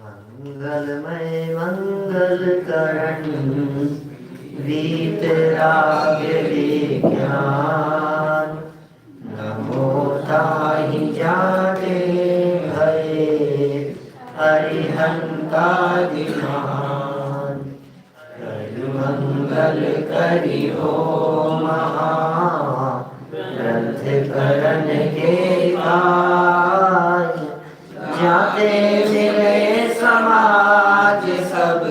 मंगलमय मंगलकरण वीतराग विज्ञान नमो ताहि जागे भये अरिहंतादिमान करि मंगल करि हो महा ग्रंथ करण के काज जाते मिले समाज सब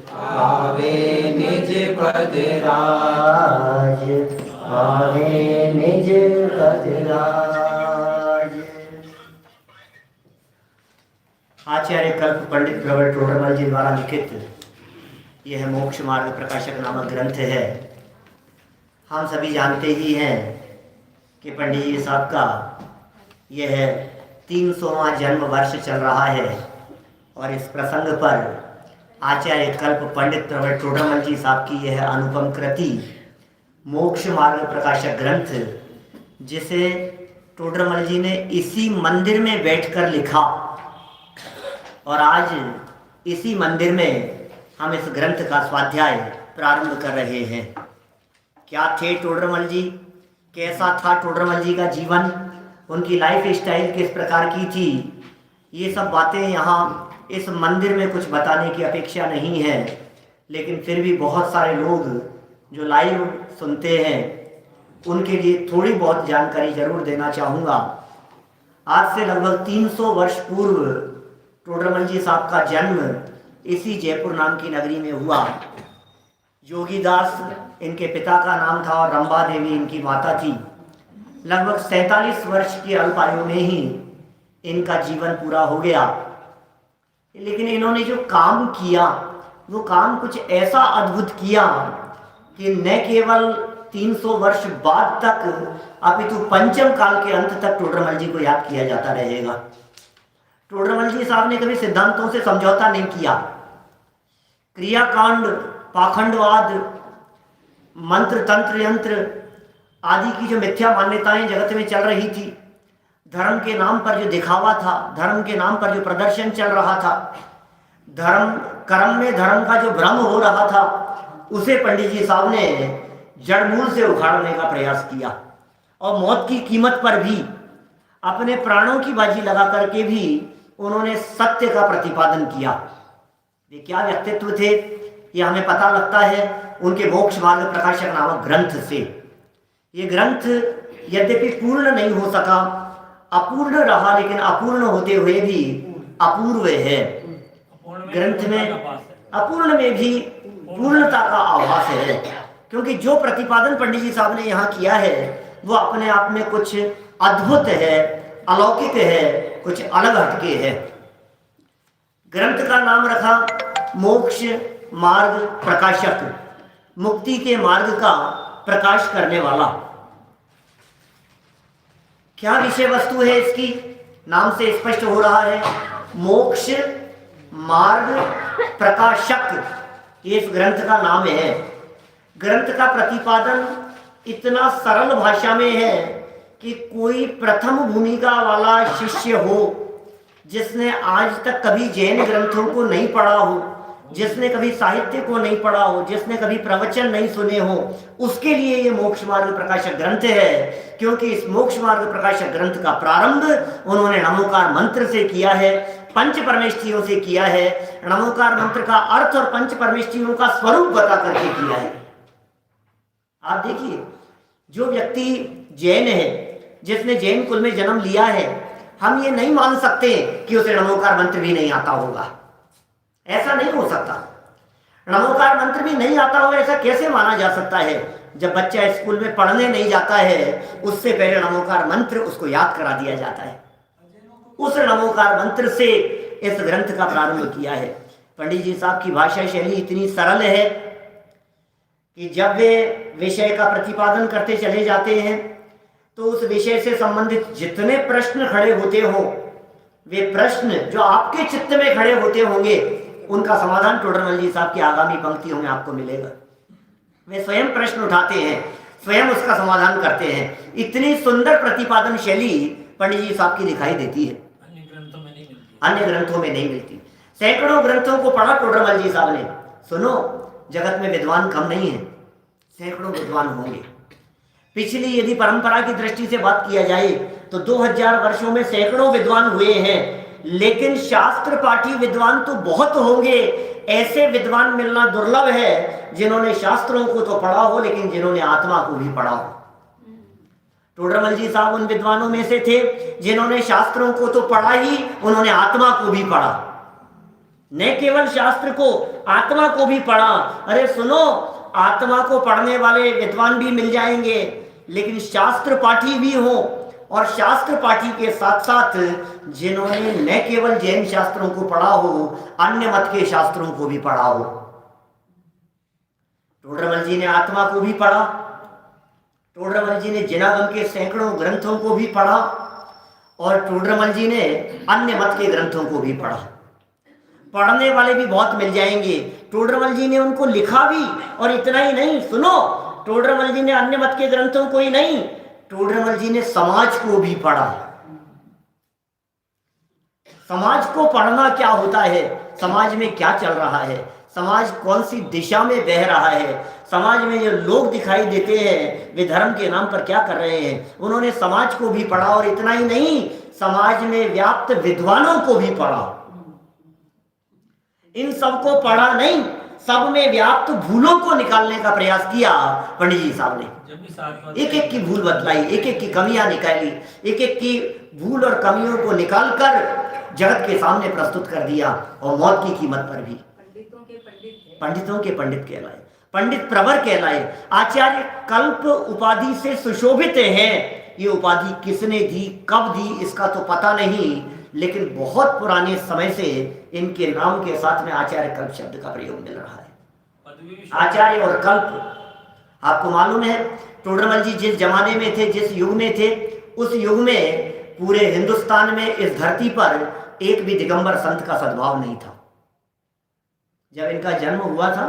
पावे निज पद राज पावे निज पद राज। आचार्य कल्प पंडित प्रवर टोडरमल जी द्वारा लिखित यह मोक्ष मार्ग प्रकाशक नामक ग्रंथ है। हम सभी जानते ही हैं कि पंडित जी साहब का यह 300वां जन्म वर्ष चल रहा है और इस प्रसंग पर आचार्य कल्प पंडित प्रवर टोडरमल जी साहब की यह अनुपम कृति मोक्ष मार्ग प्रकाशक ग्रंथ, जिसे टोडरमल जी ने इसी मंदिर में बैठकर लिखा और आज इसी मंदिर में हम इस ग्रंथ का स्वाध्याय प्रारंभ कर रहे हैं। क्या थे टोडरमल जी, कैसा था टोडरमल जी का जीवन, उनकी लाइफ स्टाइल किस प्रकार की थी, ये सब बातें यहाँ इस मंदिर में कुछ बताने की अपेक्षा नहीं है, लेकिन फिर भी बहुत सारे लोग जो लाइव सुनते हैं उनके लिए थोड़ी बहुत जानकारी जरूर देना चाहूँगा। आज से लगभग 300 वर्ष पूर्व टोडरमल जी साहब का जन्म इसी जयपुर नाम की नगरी में हुआ। जोगीदास इनके पिता का नाम था और रंबा देवी इनकी माता थी। लगभग 47 वर्ष की अल्पायु में ही इनका जीवन पूरा हो गया, लेकिन इन्होंने जो काम किया वो काम कुछ ऐसा अद्भुत किया कि न केवल 300 वर्ष बाद तक अपितु पंचम काल के अंत तक टोडरमल जी को याद किया जाता रहेगा। टोडरमल जी साहब ने कभी सिद्धांतों से समझौता नहीं किया। क्रियाकांड, पाखंडवाद, मंत्र तंत्र यंत्र आदि की जो मिथ्या मान्यताएं जगत में चल रही थी, धर्म के नाम पर जो दिखावा था, धर्म के नाम पर जो प्रदर्शन चल रहा था, धर्म कर्म में धर्म का जो भ्रम हो रहा था, उसे पंडित जी साहब ने जड़मूल से उखाड़ने का प्रयास किया और मौत की कीमत पर भी अपने प्राणों की बाजी लगा करके भी उन्होंने सत्य का प्रतिपादन किया। वे क्या व्यक्तित्व थे ये हमें पता लगता है उनके मोक्ष मार्ग प्रकाशक नामक ग्रंथ से। ये ग्रंथ यद्यपि पूर्ण नहीं हो सका, अपूर्ण रहा, लेकिन अपूर्ण होते हुए भी अपूर्व है। ग्रंथ में अपूर्ण में भी पूर्णता का आभास है, क्योंकि जो प्रतिपादन पंडित जी साहब ने यहाँ किया है वो अपने आप में कुछ अद्भुत है, अलौकिक है, कुछ अलग हटके है। ग्रंथ का नाम रखा मोक्ष मार्ग प्रकाशक, मुक्ति के मार्ग का प्रकाश करने वाला। क्या विषय वस्तु है इसकी, नाम से स्पष्ट हो रहा है, मोक्ष मार्ग प्रकाशक, ये इस ग्रंथ का नाम है। ग्रंथ का प्रतिपादन इतना सरल भाषा में है कि कोई प्रथम भूमिका वाला शिष्य हो जिसने आज तक कभी जैन ग्रंथों को नहीं पढ़ा हो, जिसने कभी साहित्य को नहीं पढ़ा हो, जिसने कभी प्रवचन नहीं सुने हो, उसके लिए ये मोक्ष मार्ग प्रकाशक ग्रंथ है। क्योंकि इस मोक्ष मार्ग प्रकाशक ग्रंथ का प्रारंभ उन्होंने नमोकार मंत्र से किया है, पंच परमेष्ठियों से किया है। नमोकार मंत्र का अर्थ और पंच परमेष्ठियों का स्वरूप बता करके किया है। आप देखिए, जो व्यक्ति जैन है, जिसने जैन कुल में जन्म लिया है, हम ये नहीं मान सकते कि उसे नमोकार मंत्र भी नहीं आता होगा। ऐसा नहीं हो सकता। नमोकार मंत्र भी नहीं आता होगा ऐसा कैसे माना जा सकता है? जब बच्चा स्कूल में पढ़ने नहीं जाता है, उससे पहले नमोकार मंत्र उसको याद करा दिया जाता है। उस नमोकार मंत्र से इस ग्रंथ का प्रारंभ किया है। पंडित जी साहब की भाषा शैली इतनी सरल है कि जब वे विषय का प्रतिपादन करते चले जाते हैं तो उस विषय से संबंधित जितने प्रश्न खड़े होते हों, वे प्रश्न जो आपके चित्त में खड़े होते होंगे, उनका समाधान टोडरमल जी साहब की आगामी पंक्तियों में आपको मिलेगा। वे स्वयं प्रश्न उठाते हैं, स्वयं उसका समाधान करते हैं। इतनी सुंदर प्रतिपादन शैली पंडित जी साहब की दिखाई देती है, अन्य ग्रंथों में नहीं मिलती। सैकड़ों ग्रंथों को पढ़ा टोडरमल जी साहब ने। सुनो, जगत में विद्वान कम नहीं है, सैकड़ों विद्वान होंगे। पिछली यदि परंपरा की दृष्टि से बात किया जाए तो 2000 वर्षों में सैकड़ों विद्वान हुए हैं, लेकिन शास्त्र पाठी विद्वान तो बहुत होंगे। ऐसे विद्वान मिलना दुर्लभ है जिन्होंने शास्त्रों को तो पढ़ा हो लेकिन जिन्होंने आत्मा को भी पढ़ा हो। टोडरमल जी साहब उन विद्वानों में से थे जिन्होंने शास्त्रों को तो पढ़ा ही, उन्होंने आत्मा को भी पढ़ा। न केवल शास्त्र को, आत्मा को भी पढ़ा। अरे सुनो, आत्मा को पढ़ने वाले विद्वान भी मिल जाएंगे, लेकिन शास्त्र पाठी भी हो, और शास्त्र पाठी के साथ साथ जिन्होंने न केवल जैन शास्त्रों को पढ़ा हो, अन्य मत के शास्त्रों को भी पढ़ा हो। टोडरमल जी ने आत्मा को भी पढ़ा, टोडरमल जी ने जिनागम के सैकड़ों ग्रंथों को भी पढ़ा, और टोडरमल जी ने अन्य मत के ग्रंथों को भी पढ़ा। पढ़ने वाले भी बहुत मिल जाएंगे। टोडरमल जी ने उनको लिखा भी, और इतना ही नहीं, सुनो, टोडरमल जी ने अन्य मत के ग्रंथों को ही नहीं, टोडरमल जी ने समाज को भी पढ़ा। समाज को पढ़ना क्या होता है, समाज में क्या चल रहा है, समाज कौन सी दिशा में बह रहा है, समाज में जो लोग दिखाई देते हैं वे धर्म के नाम पर क्या कर रहे हैं, उन्होंने समाज को भी पढ़ा। और इतना ही नहीं, समाज में व्याप्त विद्वानों को भी पढ़ा। इन सबको पढ़ा नहीं, सब में व्याप्त भूलों को निकालने का प्रयास किया पंडित जी साहब ने। एक एक की भूल बतलाई, एक एक की कमियां निकाली, एक एक की भूल और कमियों को निकालकर जगत के सामने प्रस्तुत कर दिया, और मौत की कीमत पर भी। पंडितों के पंडित कहलाए, पंडित प्रवर कहलाए। आचार्य कल्प उपाधि से सुशोभित हैं। ये उपाधि किसने दी, कब दी, इसका तो पता नहीं, लेकिन बहुत पुराने समय से इनके नाम के साथ में आचार्य कल्प शब्द का प्रयोग मिल रहा है। आचार्य और कल्प, आपको मालूम है टोडरमल जी जिस जमाने में थे, जिस युग में थे, उस युग में पूरे हिंदुस्तान में, इस धरती पर एक भी दिगंबर संत का सद्भाव नहीं था। जब इनका जन्म हुआ था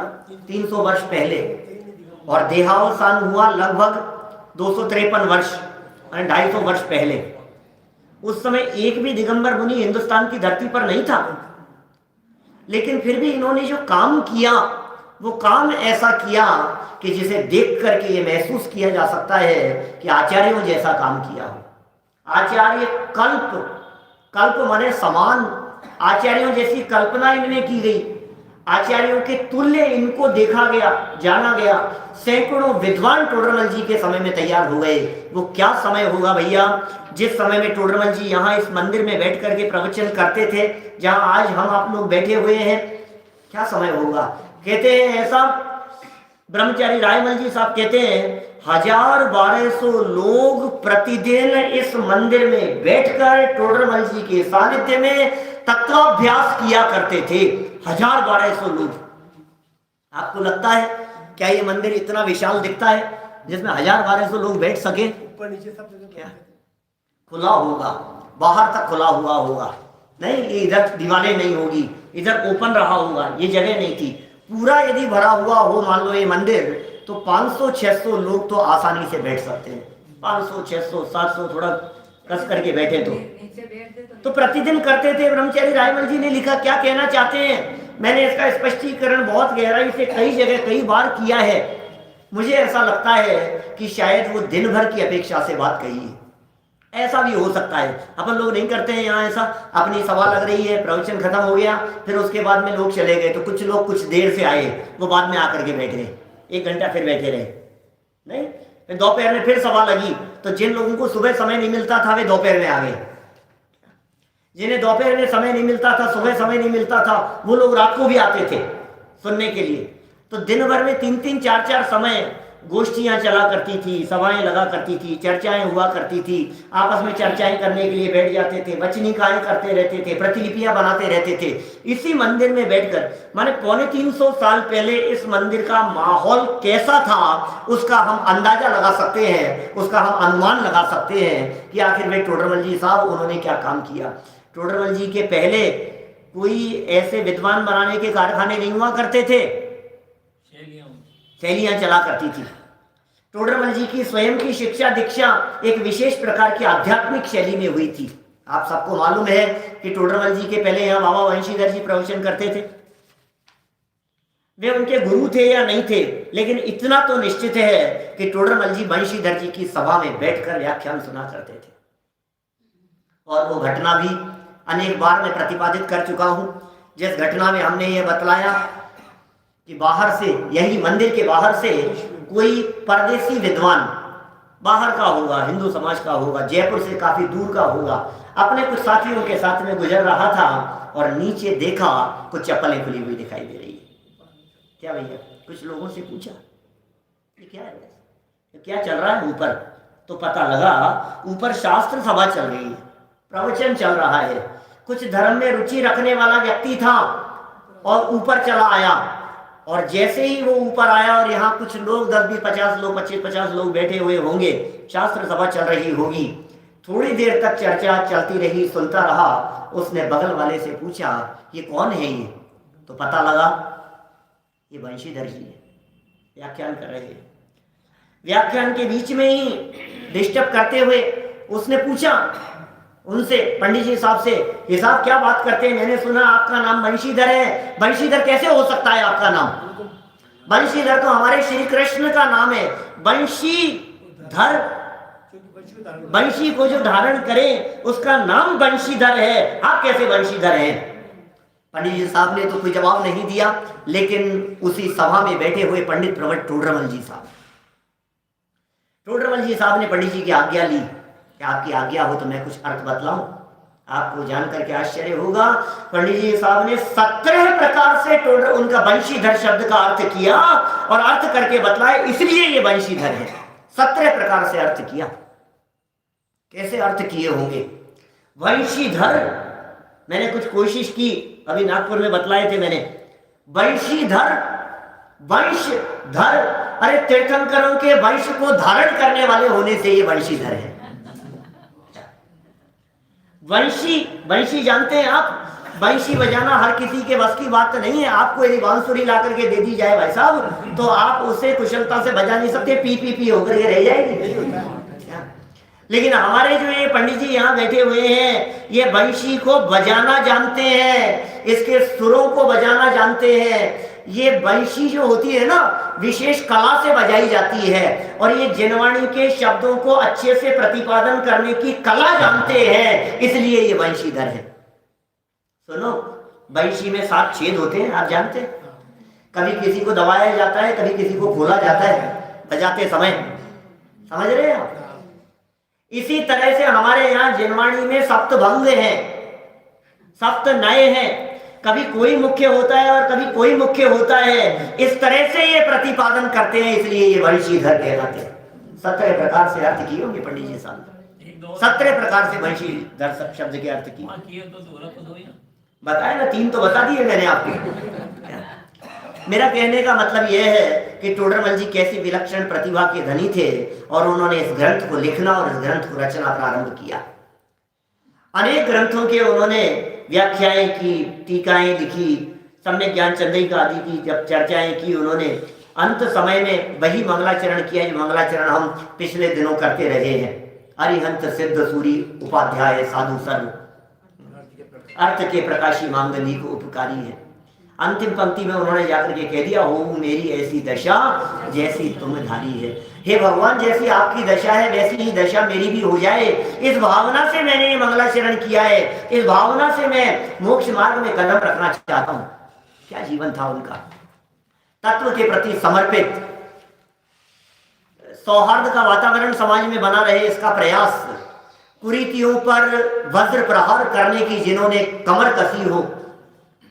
300 वर्ष पहले, और देहावसान हुआ लगभग 253 वर्ष, 250 वर्ष पहले, उस समय एक भी दिगंबर मुनि हिंदुस्तान की धरती पर नहीं था। लेकिन फिर भी इन्होंने जो काम किया, वो काम ऐसा किया कि जिसे देख करके ये महसूस किया जा सकता है कि आचार्यों जैसा काम किया हो। आचार्य कल्प, कल्प माने समान, आचार्यों जैसी कल्पना इनमें की गई, आचार्यों के तुल्य इनको देखा गया, जाना गया। सैकड़ों विद्वान टोडरमल जी के समय में तैयार हो गए। वो क्या समय होगा भैया, जिस समय में टोडरमल जी यहाँ इस मंदिर में बैठ करके प्रवचन करते थे, जहाँ आज हम आप लोग बैठे हुए हैं, क्या समय होगा। कहते हैं ऐसा, ब्रह्मचारी रायमल जी साहब कहते हैं 1000-1200 लोग प्रतिदिन इस मंदिर में बैठकर टोडरमल जी के सानिध्य में तत्वाभ्यास किया करते थे। 1000-1200 लोग। आपको लगता है क्या ये मंदिर इतना विशाल दिखता है जिसमें 1000-1200 लोग बैठ सके? ऊपर नीचे सब क्या खुला होगा, बाहर तक खुला हुआ होगा, नहीं इधर दीवारें नहीं होगी, इधर ओपन रहा होगा, ये जगह नहीं थी। पूरा यदि भरा हुआ हो मान लो ये मंदिर, तो 500-600 लोग तो आसानी से बैठ सकते हैं। 500, 600, 700 थोड़ा कस करके बैठे तो प्रतिदिन करते थे। ब्रह्मचारी रायमल जी ने लिखा, क्या कहना चाहते हैं, मैंने इसका स्पष्टीकरण बहुत गहराई से कई जगह कई बार किया है। मुझे ऐसा लगता है कि शायद वो दिन भर की अपेक्षा से बात कही है। ऐसा भी हो सकता है, अपन लोग नहीं करते हैं यहाँ ऐसा, अपनी सभा लग रही है, प्रवचन खत्म हो गया, फिर उसके बाद में लोग चले गए, तो कुछ लोग कुछ देर से आए, वो बाद में आकर के बैठ गए, 1 घंटा फिर बैठे रहे, नहीं फिर दोपहर में फिर सभा लगी, तो जिन लोगों को सुबह समय नहीं मिलता था वे दोपहर में आ गए, जिन्हें दोपहर में समय नहीं मिलता था, सुबह समय नहीं मिलता था, वो लोग रात को भी आते थे सुनने के लिए। तो दिन भर में 3-3, 4-4 समय गोष्ठियां चला करती थी, सभाएं लगा करती थी, चर्चाएं हुआ करती थी, आपस में चर्चाएं करने के लिए बैठ जाते थे, वचनिकाएं करते रहते थे, प्रतिलिपियां बनाते रहते थे इसी मंदिर में बैठकर। माने 350 साल पहले इस मंदिर का माहौल कैसा था उसका हम अंदाजा लगा सकते हैं, उसका हम अनुमान लगा सकते हैं कि आखिर में टोडरमल जी साहब उन्होंने क्या काम किया। टोडरमल जी के पहले कोई ऐसे विद्वान बनाने के कारखाने नहीं हुआ करते थे, शैलियां चला करती थी। टोडरमल जी की स्वयं की शिक्षा दीक्षा एक विशेष प्रकार की आध्यात्मिक शैली में हुई थी। आप सबको मालूम है कि टोडरमल जी के पहले यहाँ बाबा बंशीधर जी प्रवचन करते थे। वे उनके गुरु थे या नहीं थे, लेकिन इतना तो निश्चित है कि टोडरमल जी बंशीधर जी की सभा में बैठकर व्याख्यान सुना करते थे। और वो घटना भी अनेक बार मैं प्रतिपादित कर चुका हूं, जिस घटना में हमने ये बतलाया कि बाहर से, यही मंदिर के बाहर से कोई परदेसी विद्वान, बाहर का होगा, हिंदू समाज का होगा, जयपुर से काफी दूर का होगा, अपने कुछ साथियों के साथ में गुजर रहा था और नीचे देखा कुछ चप्पलें खुली हुई दिखाई दे रही है। क्या भैया, कुछ लोगों से पूछा ये क्या है, ये क्या चल रहा है ऊपर? तो पता लगा ऊपर शास्त्र सभा चल रही है, प्रवचन चल रहा है। कुछ धर्म में रुचि रखने वाला व्यक्ति था और ऊपर चला आया, और जैसे ही वो ऊपर आया और यहाँ कुछ लोग 10-20-50 लोग, 25-50 लोग बैठे हुए होंगे, शास्त्र सभा चल रही होगी। थोड़ी देर तक चर्चा चलती रही, सुनता रहा। उसने बगल वाले से पूछा ये कौन है ये? तो पता लगा ये बंशीधर जी है, व्याख्यान कर रहे हैं। व्याख्यान के बीच में ही डिस्टर्ब करते हुए उसने पूछा उनसे, पंडित जी साहब से, ये साहब क्या बात करते हैं, मैंने सुना आपका नाम बंशीधर है, बंशीधर कैसे हो सकता है आपका नाम? बंशीधर तो हमारे श्री कृष्ण का नाम है। बंशीधर, बंशी को जो धारण करे उसका नाम बंशीधर है, आप कैसे बंशीधर हैं? पंडित जी साहब ने तो कोई जवाब नहीं दिया, लेकिन उसी सभा में बैठे हुए पंडित प्रवट टोडरमल जी साहब, टोडरमल जी साहब ने पंडित जी की आज्ञा ली कि आपकी आज्ञा हो तो मैं कुछ अर्थ बतलाऊं। आपको जानकर के आश्चर्य होगा, पंडित जी साहब ने 17 प्रकार से उनका बंशीधर शब्द का अर्थ किया और अर्थ करके बतलाए, इसलिए ये बंशीधर है। 17 प्रकार से अर्थ किया। कैसे अर्थ किए होंगे? बंशीधर, मैंने कुछ कोशिश की, अभी नागपुर में बतलाए थे मैंने। बंशीधर, वंशधर, अरे तीर्थंकरों के वंश को धारण करने वाले होने से ये बंशीधर है। वंशी जानते हैं आप? बंशी बजाना हर किसी के बस की बात तो नहीं है। आपको यदि बांसुरी ला करके दे दी जाए भाई साहब, तो आप उसे कुशलता से बजा नहीं सकते, पी पी पी होकर के रह जाएगी। लेकिन हमारे जो ये पंडित जी यहाँ बैठे हुए हैं, ये बंशी को बजाना जानते हैं, इसके सुरों को बजाना जानते हैं। ये बंशी जो होती है ना, विशेष कला से बजाई जाती है, और ये जिनवाणी के शब्दों को अच्छे से प्रतिपादन करने की कला जानते हैं, इसलिए ये बंशीधर है। सुनो, बंशी में 7 छेद होते हैं, आप जानते हैं? कभी किसी को दबाया जाता है, कभी किसी को खोला जाता है बजाते समय, समझ रहे हैं आप? इसी तरह से हमारे यहाँ जिनवाणी में सप्तभंग है, सप्त नय है, कभी कोई मुख्य होता है और कभी कोई मुख्य होता है। इस तरह से ये प्रतिपादन करते हैं, इसलिए ये बंशीधर कहलाते हैं। 17 प्रकार से अर्थ किए होंगे पंडित जी साहब, 17 प्रकार से बंशीधर शब्द के अर्थ किए। बताए ना, 3 तो बता दिए मैंने आपको। मेरा कहने का मतलब यह है कि टोडरमल जी कैसी विलक्षण प्रतिभा के धनी थे, और उन्होंने इस ग्रंथ को लिखना और इस ग्रंथ को रचना प्रारंभ किया। अनेक ग्रंथों के उन्होंने व्याख्याएं की, टीकाएं लिखी, सम्यक ज्ञान चंद्रिका आदि की जब चर्चाएं की उन्होंने, अंत समय में वही मंगलाचरण किया जो मंगलाचरण हम पिछले दिनों करते रहे हैं। अरिहंत सिद्ध सूरी उपाध्याय साधु सर्व, अर्थ के प्रकाशी मांगलिक उपकारी है। अंतिम पंक्ति में उन्होंने जाकर के कह दिया, हो मेरी ऐसी दशा जैसी तुम धारी है। हे भगवान, जैसी आपकी दशा है वैसी ही दशा मेरी भी हो जाए, इस भावना से मैंने ये मंगलाचरण किया है, इस भावना से मैं मोक्ष मार्ग में कदम रखना चाहता हूं। क्या जीवन था उनका, तत्व के प्रति समर्पित, सौहार्द का वातावरण समाज में बना रहे इसका प्रयास, कुरीतियों पर वज्र प्रहार करने की जिन्होंने कमर कसी हो,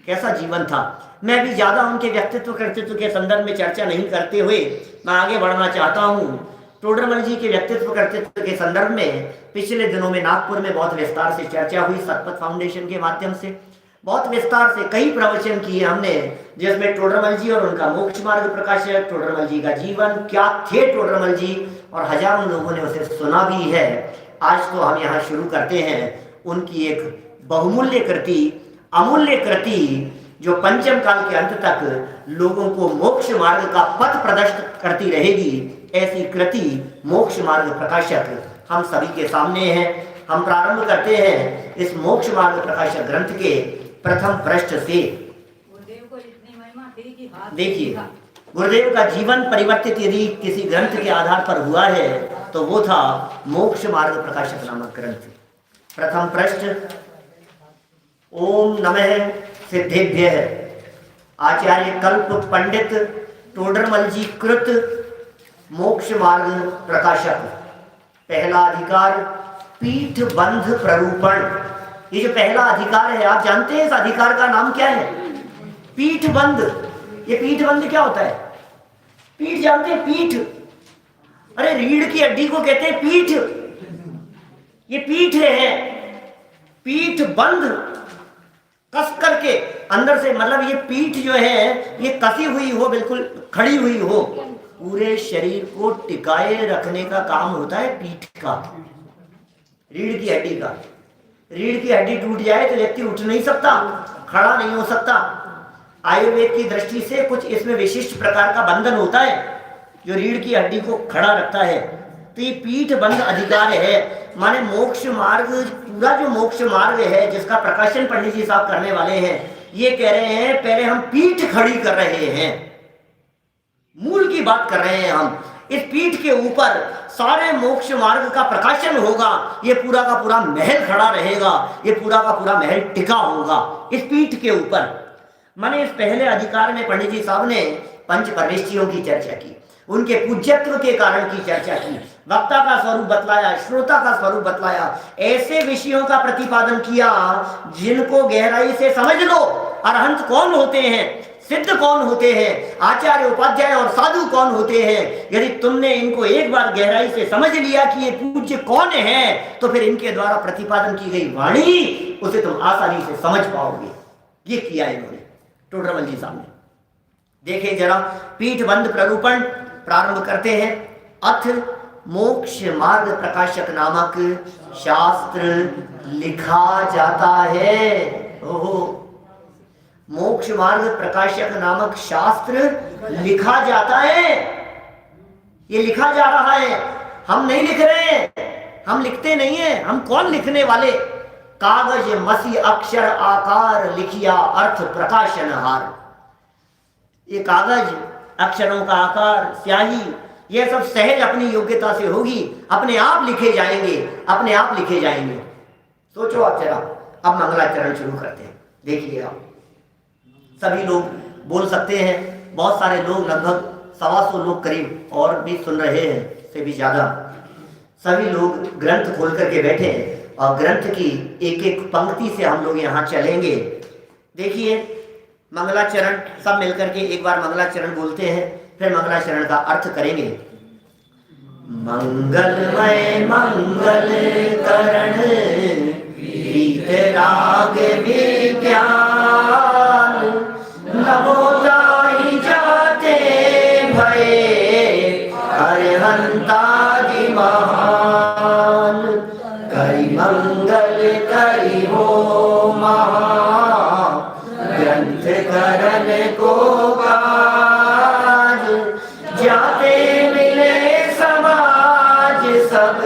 कैसा जीवन था। मैं भी ज्यादा उनके व्यक्तित्व कर्तृत्व के संदर्भ में चर्चा नहीं करते हुए मैं आगे बढ़ना चाहता हूं। टोडरमल जी के व्यक्तित्व कर्तृत्व के संदर्भ में पिछले दिनों में नागपुर में बहुत विस्तार से चर्चा हुई, सतपथ फाउंडेशन के माध्यम से बहुत विस्तार से कई प्रवचन किए हमने, जिसमें टोडरमल जी और उनका मोक्ष मार्ग प्रकाशक, टोडरमल जी का जीवन, क्या थे टोडरमल जी, और हजारों लोगों ने उसे सुना भी है। आज तो हम यहाँ शुरू करते हैं उनकी एक बहुमूल्य कृति, अमूल्य कृति, जो पंचम काल के अंत तक लोगों को मोक्ष मार्ग का पथ प्रदर्शित करती रहेगी। ऐसी कृति मोक्ष मार्ग प्रकाशक हम सभी के सामने है। हम प्रारंभ करते हैं इस मोक्ष मार्ग प्रकाशक ग्रंथ के प्रथम पृष्ठ से। देखिए, गुरुदेव का जीवन परिवर्तित यदि किसी ग्रंथ के आधार पर हुआ है तो वो था मोक्ष मार्ग प्रकाशक नामक ग्रंथ। प्रथम पृष्ठ, ओम नमः सिद्धेभ्यः आचार्य कल्प पंडित टोडरमल जी कृत मोक्ष मार्ग प्रकाशक। पहला अधिकार पीठ बंध प्ररूपण। ये जो पहला अधिकार है, आप जानते हैं इस अधिकार का नाम क्या है? पीठ बंध। ये पीठ बंध क्या होता है? पीठ जानते हैं? पीठ, अरे रीढ़ की हड्डी को कहते हैं पीठ। ये पीठ है, पीठ बंध कस करके अंदर से, मतलब ये पीठ जो है ये कसी हुई हो, बिल्कुल खड़ी हुई हो। पूरे शरीर को टिकाए रखने का काम होता है पीठ का, रीढ़ की हड्डी का। रीढ़ की हड्डी टूट जाए तो व्यक्ति उठ नहीं सकता, खड़ा नहीं हो सकता। आयुर्वेद की दृष्टि से कुछ इसमें विशिष्ट प्रकार का बंधन होता है जो रीढ़ की हड्डी को खड़ा रखता है। तो ये पीठ बंध अधिकार है, माने मोक्ष मार्ग, पूरा जो मोक्ष मार्ग है जिसका प्रकाशन पंडित जी साहब करने वाले हैं, ये कह रहे हैं पहले हम पीठ खड़ी कर रहे हैं, मूल की बात कर रहे हैं हम। इस पीठ के ऊपर सारे मोक्ष मार्ग का प्रकाशन होगा। ये पूरा का पूरा महल खड़ा रहेगा, ये पूरा का पूरा महल टिका होगा इस पीठ के ऊपर। माने इस पहले अधिकार में पंडित जी साहब ने पंच परमेष्ठियों की चर्चा की, उनके पूज्यत्व के कारण की चर्चा की, वक्ता का स्वरूप बतलाया, श्रोता का स्वरूप बतलाया, ऐसे विषयों का प्रतिपादन किया जिनको गहराई से समझ लो। अरहंत कौन होते हैं, सिद्ध कौन होते हैं, आचार्य उपाध्याय और साधु कौन होते हैं, यदि तुमने इनको एक बार गहराई से समझ लिया कि ये पूज्य कौन है, तो फिर इनके द्वारा प्रतिपादन की गई वाणी उसे तुम आसानी से समझ पाओगे। ये किया इन्होंने टोडरमल जी साहब ने। देखें जरा, पीठ बंध प्ररूपण प्रारंभ करते हैं। अथ मोक्ष मार्ग प्रकाशक नामक शास्त्र लिखा जाता है। ओहो, मोक्ष मार्ग प्रकाशक नामक शास्त्र लिखा जाता है। ये लिखा जा रहा है, हम नहीं लिख रहे हैं, हम लिखते नहीं हैं। हम कौन लिखने वाले? कागज मसी अक्षर आकार लिखिया अर्थ प्रकाशन हार। ये कागज, अक्षरों का आकार, स्याही, ये सब सहज अपनी योग्यता से होगी, अपने आप लिखे जाएंगे, अपने आप लिखे जाएंगे। सोचो आप जरा। अब मंगलाचरण शुरू करते हैं। देखिए आप सभी लोग बोल सकते हैं, बहुत सारे लोग, लगभग 125 लोग करीब और भी सुन रहे हैं, से भी ज्यादा। सभी लोग ग्रंथ खोल करके बैठे हैं और ग्रंथ की एक एक पंक्ति से हम लोग यहाँ चलेंगे। देखिए, मंगलाचरण सब मिलकर के एक बार मंगलाचरण बोलते हैं, फिर मंगलाचरण का अर्थ करेंगे। मंगलमय मंगल करण वीत राग विज्ञान, नमो ताहि जाते भये अरहंतादि महान, करि मंगल करि हो महा ग्रंथ करण को काज, जाते मिले समाज सब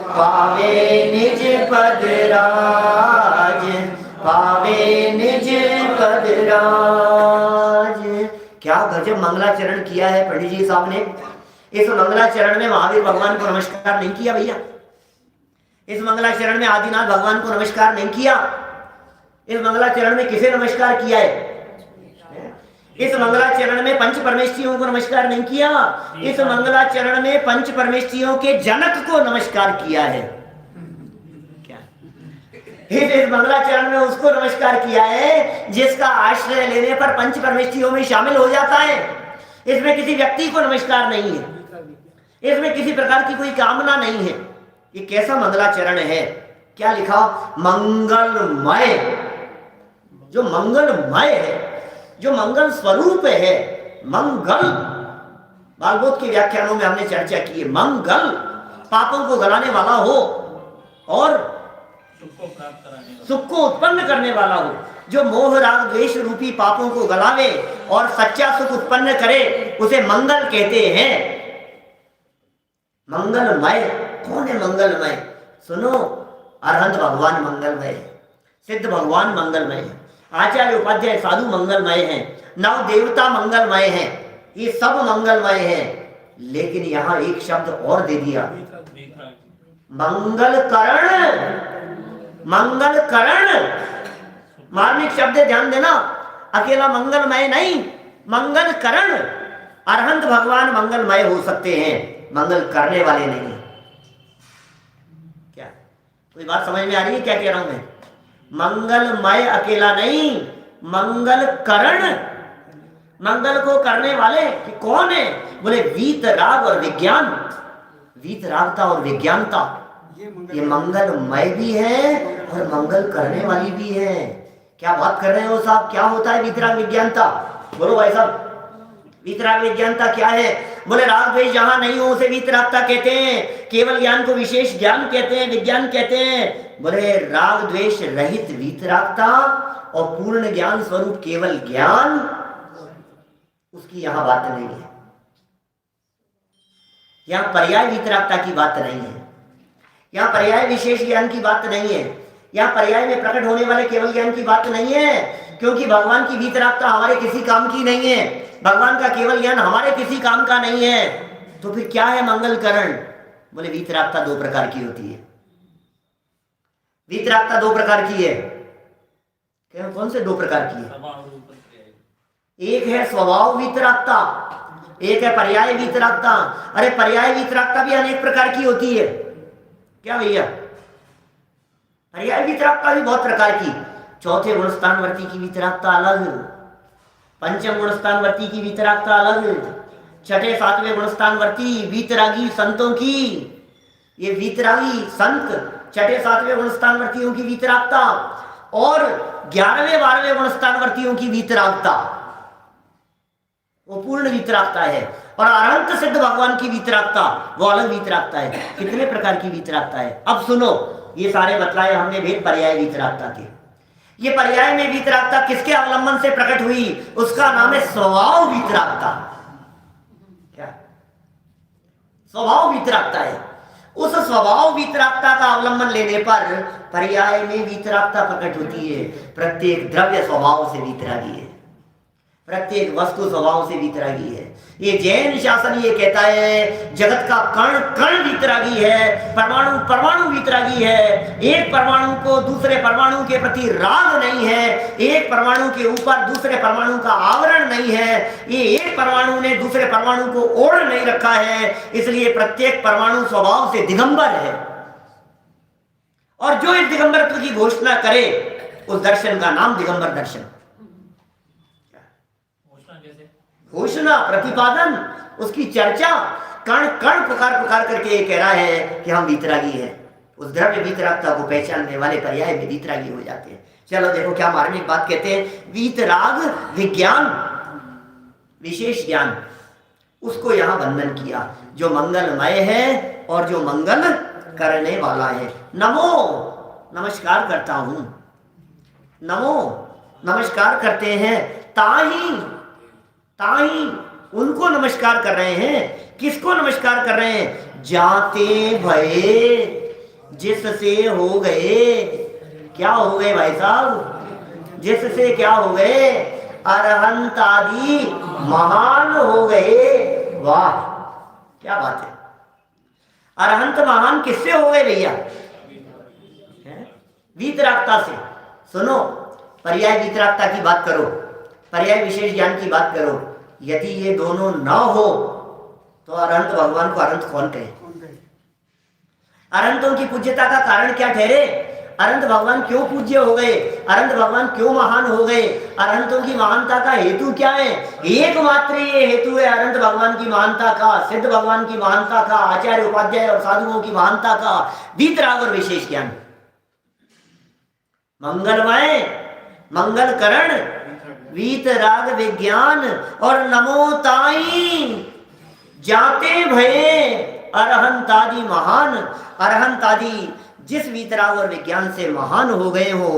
पावे निज पद राज, पावे निज पद राज। क्या गजब मंगलाचरण किया है पंडित जी साहब ने। इस मंगलाचरण में महावीर भगवान को नमस्कार नहीं किया भैया, इस मंगलाचरण में आदिनाथ भगवान को नमस्कार नहीं किया, इस मंगलाचरण में किसे नमस्कार किया है? इस मंगलाचरण में पंच परमेष्ठियों को नमस्कार नहीं किया, इस मंगलाचरण में पंच परमेष्ठियों के जनक को नमस्कार किया है। क्या इस मंगलाचरण में उसको नमस्कार किया है जिसका आश्रय लेने पर पंच परमेष्ठियों में शामिल हो जाता है। इसमें किसी व्यक्ति को नमस्कार नहीं है, इसमें किसी प्रकार की कोई कामना नहीं है। ये कैसा मंगलाचरण है? क्या लिखा? मंगलमय। जो मंगलमय है, जो मंगल स्वरूप है, मंगल, बालबोध के व्याख्यानों में हमने चर्चा की है। मंगल पापों को गलाने वाला हो और सुख को उत्पन्न करने वाला हो, जो मोह राग द्वेष रूपी पापों को गलावे और सच्चा सुख उत्पन्न करे, उसे मंगल कहते हैं। मंगलमय कौन है? मंगलमय सुनो, अरहंत भगवान मंगलमय है, सिद्ध भगवान मंगलमय है, आचार्य उपाध्याय साधु मंगलमय हैं, नव देवता मंगलमय हैं, ये सब मंगलमय हैं। लेकिन यहां एक शब्द और दे दिया, मंगलकरण। मंगलकरण मार्मिक शब्द ध्यान देना, अकेला मंगलमय नहीं, मंगलकरण। अरहंत भगवान मंगलमय हो सकते हैं, मंगल करने वाले नहीं। क्या कोई बात समझ में आ रही है क्या कह रहा हूं मैं? मंगलमय अकेला नहीं, मंगलकरण। मंगल को करने वाले कि कौन है? बोले वीतराग और विज्ञान, वीतरागता और विज्ञानता, ये मंगलमय भी है और मंगल करने वाली भी है। क्या बात कर रहे हो साहब? क्या होता है वीतराग विज्ञानता? बोलो भाई साहब, वीतराग विज्ञानता क्या है? बोले राग द्वेष जहां नहीं हो उसे वीतरागता कहते हैं, केवल ज्ञान को विशेष ज्ञान कहते हैं, विज्ञान कहते हैं। बोले राग द्वेष रहित वीतरागता और पूर्ण ज्ञान स्वरूप केवल ज्ञान, उसकी यहां बात नहीं है। यहां पर्याय वीतरागता की बात नहीं है, यहां पर्याय विशेष ज्ञान की बात नहीं है, यहां पर्याय में प्रकट होने वाले केवल ज्ञान की बात नहीं है। क्योंकि भगवान की वीतरागता हमारे किसी काम की नहीं है, भगवान का केवल ज्ञान हमारे किसी काम का नहीं है। तो फिर क्या है मंगलकरण? बोले वीतरागता दो प्रकार की होती है। वीतरागता दो प्रकार की है। कौन से दो प्रकार की है? एक है स्वभाव वीतरागता, एक है पर्याय वीतरागता। अरे पर्याय वीतरागता भी अनेक प्रकार की होती है। क्या भैया? पर्याय वीतरागता भी बहुत प्रकार की। चौथे गुणस्थानवर्ती की वीतरागता अलग, पंचम गुणस्थानवर्ती की वीतरागता अलग, छठे सातवें गुणस्थानवर्ती वीतरागी संतों की, ये वीतरागी संत छठे सातवें गुणस्थानवर्तियों की वीतरागता, और 11वें 12वें गुणस्थानवर्तियों की वीतरागता वो पूर्ण वीतरागता है। और अनंत सिद्ध भगवान की वीतरागता वो अलग वीतरागता है। कितने प्रकार की वीतरागता है? अब सुनो, ये सारे बतलाए हमने भेद पर्याय वीतरागता के। ये पर्याय में वीतरागता किसके अवलंबन से प्रकट हुई? उसका नाम है स्वभाव वीतरागता। क्या? स्वभाव वीतरागता है। उस स्वभाव वीतरागता का अवलंबन लेने पर पर्याय में वीतरागता प्रकट होती है। प्रत्येक द्रव्य स्वभाव से वीतरागी है, प्रत्येक वस्तु स्वभाव से वीतरागी है। ये जैन शासन ये कहता है जगत का कण कण वीतरागी है, परमाणु परमाणु वीतरागी है। एक परमाणु को दूसरे परमाणु के प्रति राग नहीं है, एक परमाणु के ऊपर दूसरे परमाणु का आवरण नहीं है, ये एक परमाणु ने दूसरे परमाणु को ओढ़ नहीं रखा है, इसलिए प्रत्येक परमाणु स्वभाव से दिगंबर है। और जो इस दिगंबरत्व की घोषणा करे उस दर्शन का नाम दिगंबर दर्शन। घोषणा, प्रतिपादन, उसकी चर्चा, कण कण पुकार पुकार करके ये कह रहा है कि हम वीतरागी हैं। उस द्रव्य वीतरागता को पहचानने वाले पर्याय में वीतरागी हो जाते हैं। चलो देखो क्या मार्मिक बात कहते हैं। वीतराग विज्ञान, विशेष ज्ञान, उसको यहां बंधन किया जो मंगलमय है और जो मंगल करने वाला है। नमो, नमस्कार करता हूं, नमो नमस्कार करते हैं, ताही ताही उनको नमस्कार कर रहे हैं। किसको नमस्कार कर रहे हैं? जाते भये, जिससे हो गए। क्या हो गए भाई साहब? जिससे क्या हो गए? अरहंत आदि महान हो गए। वाह क्या बात है! अरहंत महान किससे हो गए भैया? वीतरागता से। सुनो, पर्याय वीतरागता की बात करो, पर्याय विशेष ज्ञान की बात करो। यदि ये दोनों न हो तो अरहंत भगवान को अरहंत कौन कहे? अरहंतों की पूज्यता का कारण क्या ठहरे? अरहंत भगवान क्यों पूज्य हो गए? अरहंत भगवान क्यों महान हो गए? अरहंतों की महानता का हेतु क्या है? एकमात्र ये हेतु है अरहंत भगवान की महानता का, सिद्ध भगवान की महानता का, आचार्य उपाध्याय और साधुओं की महानता का, वीतराग और विशेष ज्ञान। मंगलमय, मंगलकरण, वीतराग विज्ञान और नमो ताई जाते भये अरहंतादि महान। अरहंतादि जिस वीतराग और विज्ञान से महान हो गए हो,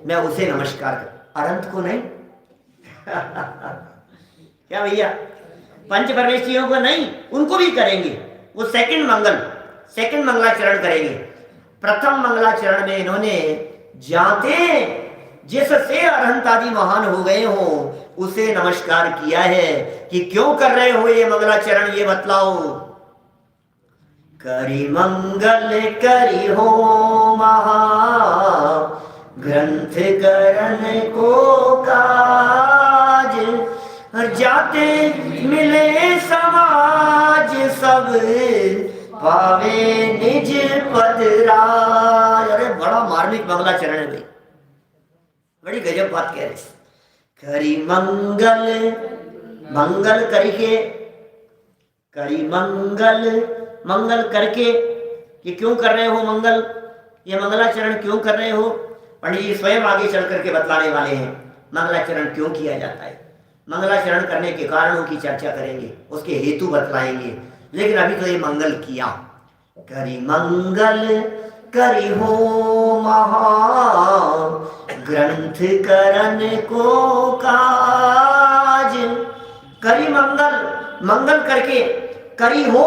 मैं उसे नमस्कार कर, अरहंत को नहीं। क्या भैया? पंच परमेश्वरियों को नहीं, उनको भी करेंगे। वो सेकंड मंगलाचरण करेंगे। प्रथम मंगलाचरण में इन्होंने जाते जिससे अरहंत आदि महान हो गए हो उसे नमस्कार किया है कि क्यों कर रहे हो ये मंगलाचरण, ये बतलाओ। करी मंगल करी हो महा ग्रंथ करण को काज, जाते मिले समाज सब पावे निज पद राज। अरे बड़ा मार्मिक मंगलाचरण है भाई, बड़ी गजब बात कह रहे। करी मंगल, मंगल करके, करी मंगल, मंगल करके, ये क्यों कर रहे हो मंगल, ये मंगलाचरण क्यों कर रहे हो? पंडित जी स्वयं आगे चल करके बतलाने वाले हैं मंगलाचरण क्यों किया जाता है। मंगलाचरण करने के कारणों की चर्चा करेंगे, उसके हेतु बतलाएंगे, लेकिन अभी तो ये मंगल किया। करी मंगल करी हो महा ग्रंथ करन को काज, करी मंगल, मंगल करके, करी हो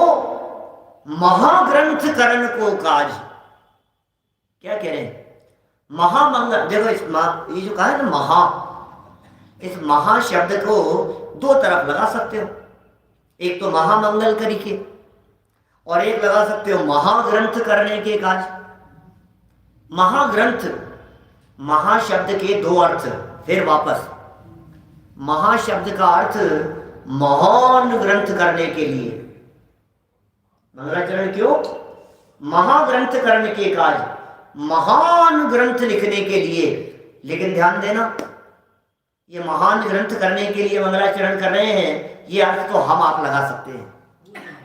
महाग्रंथ करण को काज। क्या कह रहे हैं? महामंगल। देखो इस ये जो कहा है ना महा, इस महा शब्द को दो तरफ लगा सकते हो, एक तो महामंगल करी के और एक लगा सकते हो महाग्रंथ करने के काज। महाग्रंथ, महाशब्द के दो अर्थ, फिर वापस महाशब्द का अर्थ महान ग्रंथ करने के लिए। मंगलाचरण क्यों? महाग्रंथ करने के काज, महान ग्रंथ लिखने के लिए। लेकिन ध्यान देना, ये महान ग्रंथ करने के लिए मंगलाचरण कर रहे हैं, ये अर्थ तो हम आप लगा सकते हैं।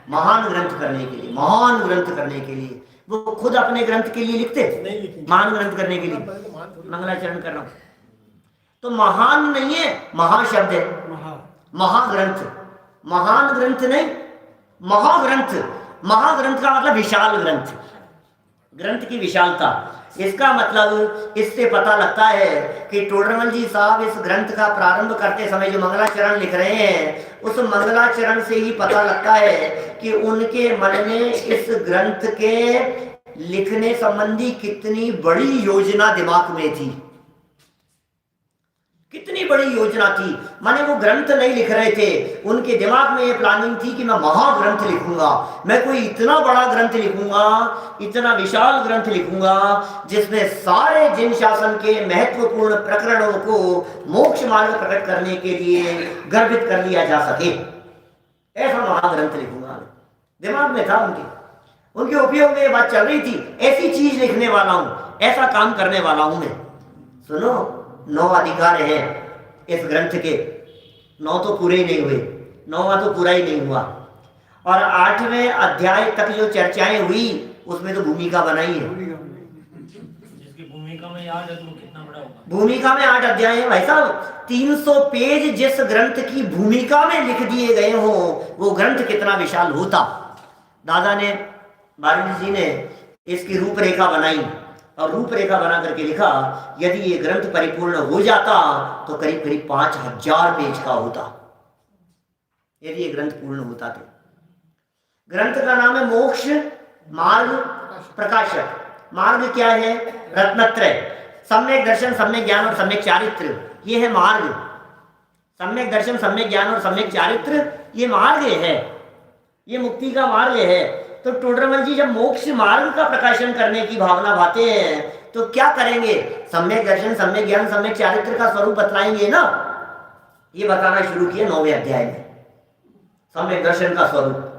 महान ग्रंथ करने के लिए, महान ग्रंथ करने के लिए, वो खुद अपने ग्रंथ के लिए लिखते, महान ग्रंथ करने के लिए मंगलाचरण कर रहा हूं तो महान नहीं है, महाशब्द है, महाग्रंथ, महान ग्रंथ नहीं, महाग्रंथ। महाग्रंथ का मतलब विशाल ग्रंथ, ग्रंथ की विशालता। इसका मतलब इससे पता लगता है कि टोडरमल जी साहब इस ग्रंथ का प्रारंभ करते समय जो मंगलाचरण लिख रहे हैं, उस मंगलाचरण से ही पता लगता है कि उनके मन में इस ग्रंथ के लिखने संबंधी कितनी बड़ी योजना दिमाग में थी, कितनी बड़ी योजना थी। माने वो ग्रंथ नहीं लिख रहे थे, उनके दिमाग में ये प्लानिंग थी कि मैं महाग्रंथ लिखूंगा, मैं कोई इतना बड़ा ग्रंथ लिखूंगा, इतना विशाल ग्रंथ लिखूंगा जिसमें सारे जिन शासन के महत्वपूर्ण प्रकरणों को मोक्ष मार्ग प्रकट करने के लिए गर्भित कर लिया जा सके, ऐसा महाग्रंथ लिखूंगा। दिमाग में था उनके उपयोग में ये बात चल रही थी, ऐसी चीज लिखने वाला हूं, ऐसा काम करने वाला हूं मैं। सुनो, 9 अधिकार है इस ग्रंथ के, 9 तो पूरे ही नहीं हुए, 9वां तो पूरा ही नहीं हुआ, और 8वें अध्याय तक जो चर्चाएं हुई उसमें तो भूमिका बनाई है। जिसकी भूमिका में याद है तो कितना बड़ा होगा। भूमिका में 8 अध्याय है भाई साहब, 300 पेज जिस ग्रंथ की भूमिका में लिख दिए गए हो वो ग्रंथ कितना विशाल होता। दादा ने, बारूदी जी ने इसकी रूपरेखा बनाई और रूपरेखा बना करके लिखा, यदि ये ग्रंथ परिपूर्ण हो जाता तो करीब करीब 5000 पेज का होता, यदि ये ग्रंथ पूर्ण होता तो। ग्रंथ का नाम है मोक्ष मार्ग प्रकाशक। मार्ग क्या है? रत्नत्रय, सम्यक दर्शन, सम्यक ज्ञान और सम्यक चारित्र, ये है मार्ग। सम्यक दर्शन, सम्यक ज्ञान और सम्यक चारित्र, ये मार्ग है, ये मुक्ति का मार्ग है। तो टोडरमल जी जब मोक्ष मार्ग का प्रकाशन करने की भावना भाते हैं तो क्या करेंगे? सम्यक दर्शन, सम्यक ज्ञान, सम्यक चारित्र का स्वरूप बतलाएंगे ना। ये बताना शुरू किया 9वें अध्याय में, सम्यक दर्शन का स्वरूप।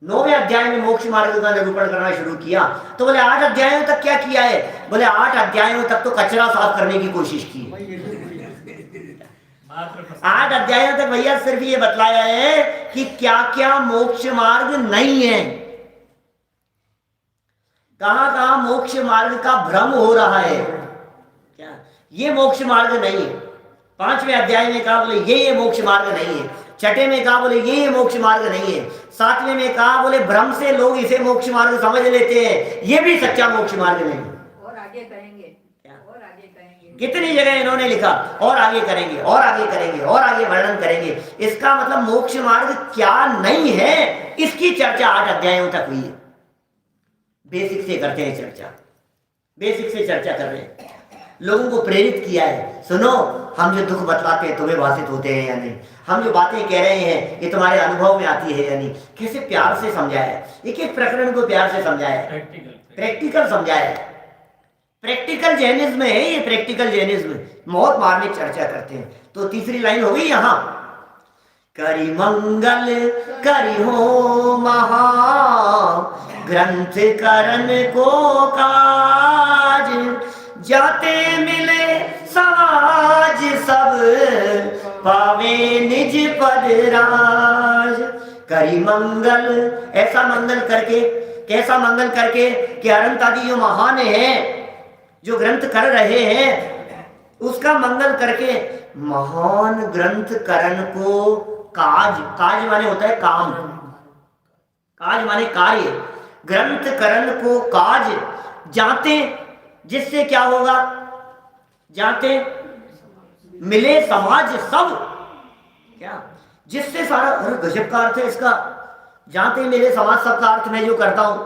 9वें अध्याय में मोक्ष मार्ग का निरूपण करना शुरू किया। तो बोले 8 अध्यायों तक क्या किया है? बोले 8 अध्यायों तक तो कचरा साफ करने की कोशिश की। 8 अध्यायों तक भैया सिर्फ ये बतलाया है कि क्या क्या मोक्ष मार्ग नहीं है, कहां कहां मोक्ष मार्ग का भ्रम हो रहा है। क्या ये मोक्ष मार्ग नहीं है? 5वें अध्याय में कहा बोले ये मोक्ष मार्ग नहीं है, 6ठे में कहा बोले ये मोक्ष मार्ग नहीं है, 7वें में कहा बोले भ्रम से लोग इसे मोक्ष मार्ग समझ लेते हैं, ये भी सच्चा मोक्ष मार्ग नहीं। और आगे करेंगे, और आगे करेंगे, कितनी जगह इन्होंने लिखा और आगे करेंगे, और आगे करेंगे, और आगे वर्णन करेंगे। इसका मतलब मोक्ष मार्ग क्या नहीं है, इसकी चर्चा 8 अध्यायों तक हुई है। बेसिक से करते हैं चर्चा, बेसिक से चर्चा कर रहे हैं, लोगों को प्रेरित किया है। सुनो, हम जो दुख बतलाते हैं तुम्हें भाषित होते हैं या नहीं, हम जो बातें कह रहे हैं ये तुम्हारे अनुभव में आती है या नहीं। कैसे प्यार से समझाया है, एक एक प्रकरण को प्यार से समझाया है, प्रैक्टिकल समझाया है। प्रैक्टिकल जैनिज्म है ये, प्रैक्टिकल जैनिज्म। बहुत मार्मिक चर्चा करते हैं। तो तीसरी लाइन हो गई यहां, करी मंगल करी हो महा ग्रंथ करण को काज, जाते मिले समाज सब पावे निज पद राज। करी मंगल, ऐसा मंगल करके, कैसा मंगल करके कि अनंत आदि जो महान है, जो ग्रंथ कर रहे हैं उसका मंगल करके, महान ग्रंथ करण को काज, काज माने होता है काम, काज माने कार्य, ग्रंथ करण को काज जाते, जिससे क्या होगा, जाते मिले समाज सब, क्या जिससे सारा, अरे गजब का अर्थ है इसका, जाते मिले समाज सब का अर्थ मैं जो करता हूं,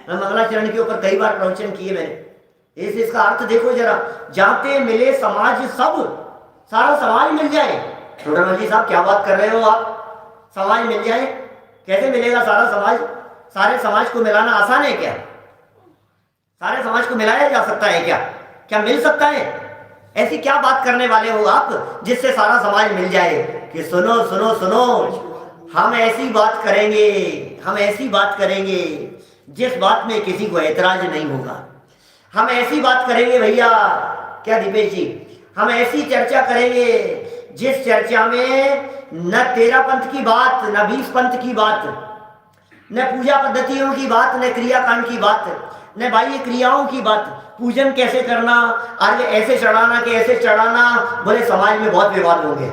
मैं मंगलाचरण के ऊपर कई बार प्रवचन किए मैंने, इस इसका अर्थ देखो जरा, जाते मिले समाज सब, सारा समाज मिल जाए। छोटामल साहब क्या बात कर रहे हो आप, समाज मिल जाए, कैसे मिलेगा सारा समाज? सारे समाज को मिलाना आसान है क्या? सारे समाज को मिलाया जा सकता है क्या? क्या मिल सकता है? ऐसी क्या बात करने वाले हो आप जिससे सारा समाज मिल जाए? कि सुनो सुनो सुनो, हम ऐसी बात करेंगे, हम ऐसी बात करेंगे जिस बात में किसी को ऐतराज नहीं होगा। हम ऐसी बात करेंगे भैया, क्या दीपेश जी, हम ऐसी चर्चा करेंगे जिस चर्चा में न 13 पंथ की बात, न 20 पंथ की बात, न पूजा पद्धतियों की बात, न क्रियाकांड की बात, न बाह्य क्रियाओं की बात, पूजन कैसे करना, अर्घ ऐसे चढ़ाना कि ऐसे चढ़ाना, बोले समाज में बहुत विवाद होंगे,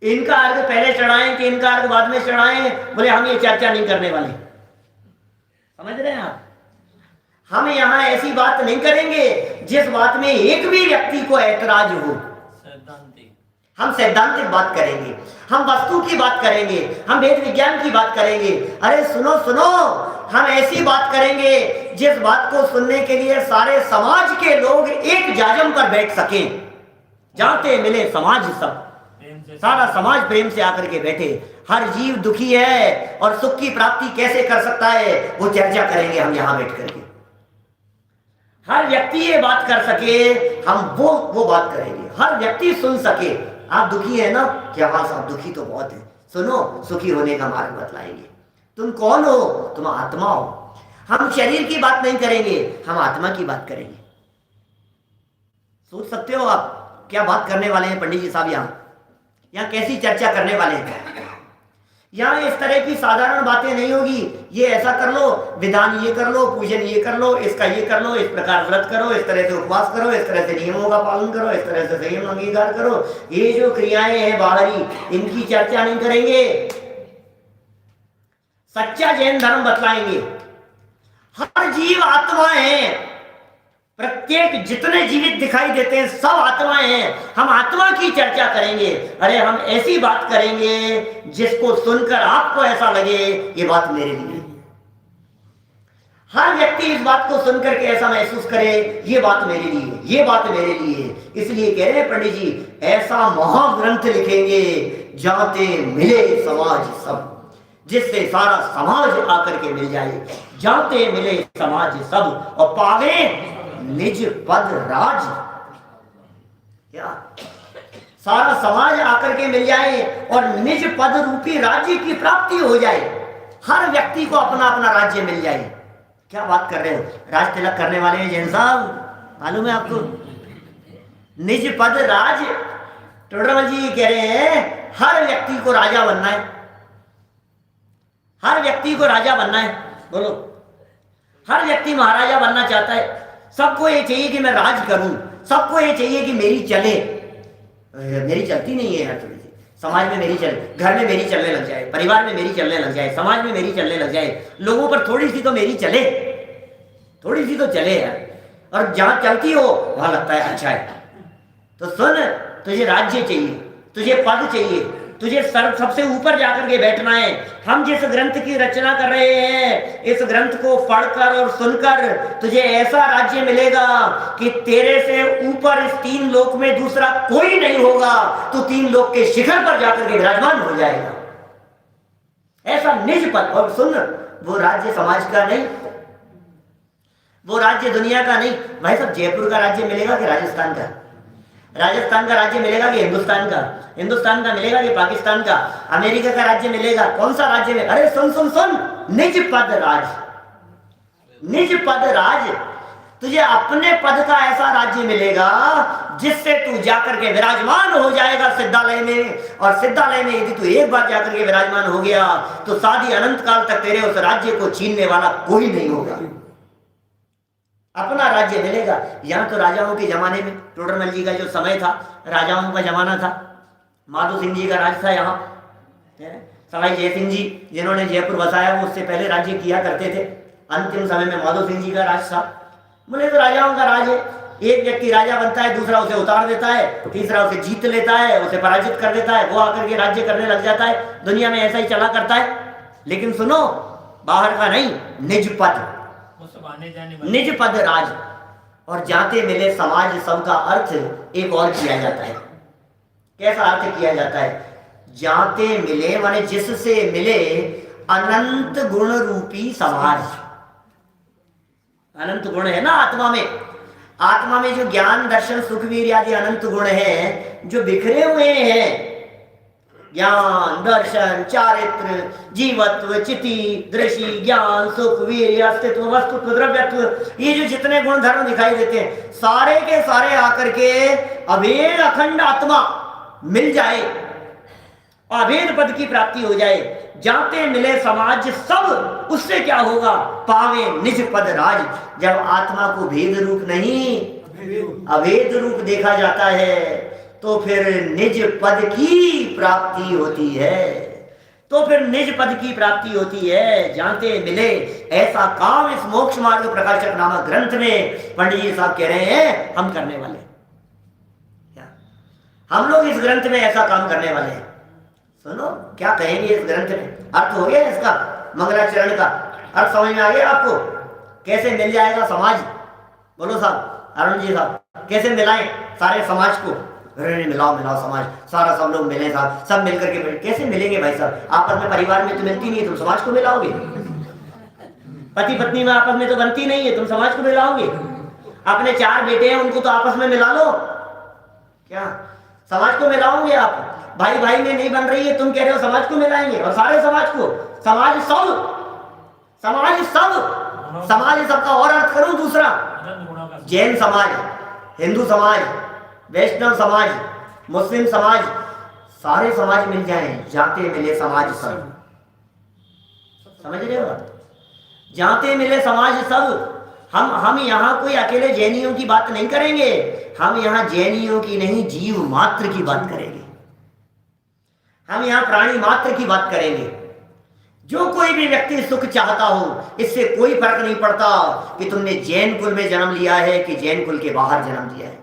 इनका अर्घ पहले चढ़ाएं कि इनका अर्घ बाद में चढ़ाएं, बोले हम ये चर्चा नहीं करने वाले। समझ रहे हैं आप? हम यहां ऐसी बात नहीं करेंगे जिस बात में एक भी व्यक्ति को ऐतराज हो। हम सैद्धांतिक बात करेंगे, हम वस्तु की बात करेंगे, हम वेद विज्ञान की बात करेंगे। अरे सुनो सुनो, हम ऐसी बात करेंगे जिस बात को सुनने के लिए सारे समाज के लोग एक जाजम पर बैठ सके, जाते मिले समाज सब, सारा समाज प्रेम से आकर के बैठे। हर जीव दुखी है और सुख की प्राप्ति कैसे कर सकता है, वो चर्चा करेंगे हम यहां बैठ करके। हर व्यक्ति ये बात कर सके, हम वो बात करेंगे, हर व्यक्ति सुन सके। आप दुखी है ना, क्या हाँ साहब दुखी तो बहुत है, सुनो सुखी होने का मार्ग बतलाएंगे। तुम कौन हो? तुम आत्मा हो। हम शरीर की बात नहीं करेंगे, हम आत्मा की बात करेंगे। सोच सकते हो आप क्या बात करने वाले हैं पंडित जी साहब? यहाँ कैसी चर्चा करने वाले हैं? यहाँ इस तरह की साधारण बातें नहीं होगी, ये ऐसा कर लो, विधान ये कर लो, पूजन ये कर लो, इसका ये कर लो, इस प्रकार व्रत करो, इस तरह से उपवास करो, इस तरह से नियमों का पालन करो, इस तरह से संयम अंगीकार करो। ये जो क्रियाएं हैं बाहरी, इनकी चर्चा नहीं करेंगे। सच्चा जैन धर्म बतलाएंगे। हर जीव आत्मा है, प्रत्येक जितने जीवित दिखाई देते हैं सब आत्माएं हैं। हम आत्मा की चर्चा करेंगे। अरे हम ऐसी बात करेंगे जिसको सुनकर आपको ऐसा लगे ये बात मेरे लिए। हर व्यक्ति इस बात को सुनकर के ऐसा महसूस करे ये बात मेरे लिए, ये बात मेरे लिए। इसलिए कह रहे हैं पंडित जी, ऐसा महाग्रंथ लिखेंगे जाते मिले समाज सब, जिससे सारा समाज आकर के मिल जाए। जाते मिले समाज सब और पावे निज पद राज। क्या सारा समाज आकर के मिल जाए और निज पद रूपी राज्य की प्राप्ति हो जाए। हर व्यक्ति को अपना अपना राज्य मिल जाए। क्या बात कर रहे हो? राज तिलक करने वाले हैं जैन साहब, मालूम है आपको? निज पद राज। टोडरमल जी कह रहे हैं हर व्यक्ति को राजा बनना है, हर व्यक्ति को राजा बनना है। बोलो, हर व्यक्ति महाराजा बनना चाहता है। सबको ये चाहिए कि मैं राज करूं, सबको ये चाहिए कि मेरी चले। मेरी चलती नहीं है यार, थोड़ी सी समाज में मेरी चले, घर में मेरी चलने लग जाए, परिवार में मेरी चलने लग जाए, समाज में मेरी चलने लग जाए, लोगों पर थोड़ी सी तो मेरी चले, थोड़ी सी तो चले यार। और जहां चलती हो वहां लगता है अच्छा है। तो सुन, तुझे राज्य चाहिए, तुझे पद चाहिए, तुझे सबसे ऊपर जाकर के बैठना है। हम जिस ग्रंथ की रचना कर रहे हैं, इस ग्रंथ को पढ़कर और सुनकर तुझे ऐसा राज्य मिलेगा कि तेरे से ऊपर इस 3 लोक में दूसरा कोई नहीं होगा। तू 3 लोक के शिखर पर जाकर के विराजमान हो जाएगा। ऐसा निज पद। और सुन, वो राज्य समाज का नहीं, वो राज्य दुनिया का नहीं। भाई साहब, जयपुर का राज्य मिलेगा कि राजस्थान का? राजस्थान का राज्य मिलेगा कि हिंदुस्तान का? हिंदुस्तान का मिलेगा कि पाकिस्तान का? अमेरिका का राज्य मिलेगा? कौन सा राज्य में? अरे सुन सुन सुन, निज पद राज, निज पद राज। तुझे अपने पद का ऐसा राज्य मिलेगा जिससे तू जाकर के विराजमान हो जाएगा सिद्धालय में। और सिद्धालय में यदि तू एक बार जाकर के विराजमान हो गया तो साधी अनंत काल तक तेरे उस राज्य को छीनने वाला कोई नहीं होगा। अपना राज्य मिलेगा। यहां तो राजाओं के जमाने में, टोडरमल जी का जो समय था, राजाओं का जमाना था। माधो सिंह जी का राज था यहाँ। सवाई जय सिंह जी जिन्होंने जयपुर बसाया, वो उससे पहले राज्य किया करते थे। अंतिम समय में माधो सिंह जी का राज था। बोले तो राजाओं का राज है। एक व्यक्ति राजा बनता है, दूसरा उसे उतार देता है, तीसरा उसे जीत लेता है, उसे पराजित कर देता है, वो आकर के राज्य करने लग जाता है। दुनिया में ऐसा ही चला करता है। लेकिन सुनो, बाहर का नहीं, निज पद, निज पद राज। और जाते मिले समाज सब का अर्थ एक और किया जाता है। कैसा अर्थ किया जाता है? जाते मिले माने जिससे मिले अनंत गुण रूपी समाज। अनंत गुण है ना आत्मा में। आत्मा में जो ज्ञान, दर्शन, सुख, वीर आदि अनंत गुण हैं, जो बिखरे हुए हैं, ज्ञान, दर्शन, चारित्र, जीवत्व, चिति, दृष्टि, ज्ञान, सुख, वीर, अस्तित्व, वस्तुत्व, द्रव्यत्व, ये जो जितने गुण धर्म दिखाई देते हैं, सारे के सारे आकर के अभेद अखंड आत्मा मिल जाए, अभेद पद की प्राप्ति हो जाए। जाते मिले समाज सब, उससे क्या होगा? पावे निज पद राज। जब आत्मा को भेद रूप नहीं, अभेद रूप देखा जाता है, तो फिर निज पद की प्राप्ति होती है। तो फिर निज पद की प्राप्ति होती है। जाते मिले ऐसा काम इस मोक्ष मार्ग प्रकाशक नामक ग्रंथ में पंडित जी साहब कह रहे हैं, हम करने वाले। हम लोग इस ग्रंथ में ऐसा काम करने वाले हैं। सुनो क्या कहेंगे इस ग्रंथ में। अर्थ हो गया इसका, मंगलाचरण का अर्थ समझ में आ गया आपको? कैसे मिल जाएगा समाज? बोलो साहब, अरुण जी साहब, कैसे मिलाएं सारे समाज को? अरे मिलाओ मिलाओ समाज, सारा सब लोग मिले साहब, सब मिलकर के कैसे मिलेंगे भाई साहब? आपस में परिवार में तो मिलती नहीं है, तुम समाज को मिलाओगे? पति पत्नी में आपस में तो बनती नहीं है, तुम समाज को मिलाओगे? अपने 4 बेटे हैं, उनको तो आपस में मिला लो। क्या समाज को मिलाओगे आप? भाई भाई में नहीं बन रही है, तुम कह रहे हो समाज को मिलाएंगे? और सारे समाज को, समाज सब, समाज सब, समाज सबका और अर्थ करूं दूसरा, जैन समाज, हिंदू समाज, वैष्णव समाज, मुस्लिम समाज, सारे समाज मिल जाएं, जाते मिले समाज सब। समझ रहे हो? जाते मिले समाज सब। हम यहाँ कोई अकेले जैनियों की बात नहीं करेंगे, हम यहाँ जैनियों की नहीं, जीव मात्र की बात करेंगे। हम यहाँ प्राणी मात्र की बात करेंगे। जो कोई भी व्यक्ति सुख चाहता हो, इससे कोई फर्क नहीं पड़ता कि तुमने जैन कुल में जन्म लिया है कि जैन कुल के बाहर जन्म लिया है।